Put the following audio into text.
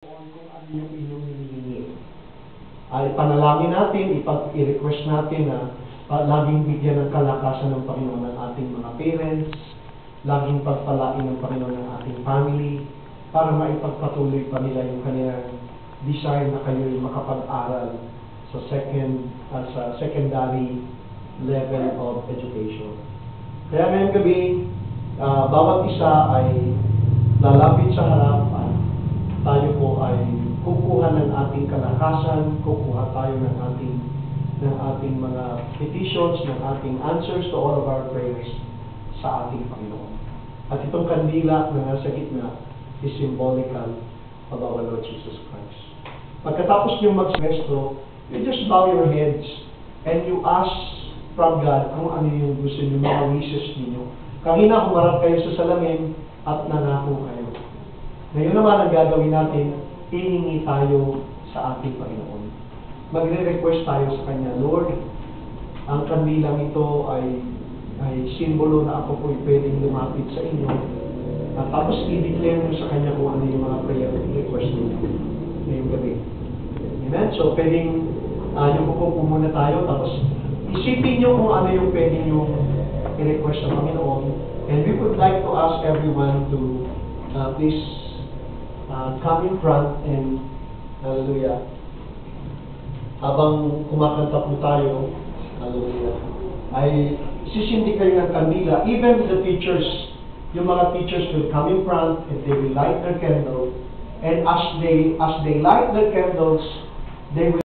kung ano yung inyong hinihingi. Ipanalangin natin, i-request natin na laging bigyan ng kalakasan ng Panginoon ng ating mga parents, laging pagpalain ng Panginoon ng ating family, para maipagpatuloy pa nila yung kanilang desire na kayo'y makapag-aral sa secondary level of education. Kaya ngayong gabi, bawat isa ay lalapit sa harap at tayo po ay kukuha ng ating kalakasan, kukuha tayo ng ating mga petitions, ng ating answers to all of our prayers sa ating Panginoon. At itong kandila na nasa gitna is symbolical of our Lord Jesus Christ. Pagkatapos nyo mag-semestro, you just bow your heads and you ask from God kung ano yung gusto nyo, mga wishes ninyo. Kanina humarap kayo sa salamin at nangako kayo. Ngayon naman ang gagawin natin, hihingi tayo sa ating Panginoon. Magre-request tayo sa Kanya, Lord, ang kandilang ito ay simbolo na ako po'y pwedeng lumapit sa inyo. At tapos i-declare nyo sa Kanya kung ano yung mga prayer request nyo ngayong gabi. Amen? So, pwedeng yung po muna tayo, tapos isipin nyo kung ano yung pwedeng yung i-request sa Panginoon. And we would like to ask everyone to please come in front and hallelujah. Habang kumakanta po tayo, hallelujah, ay sisindi kayo ng kandila. Even the teachers, yung mga teachers will come in front and they will light their candle. And as they light their candles, they will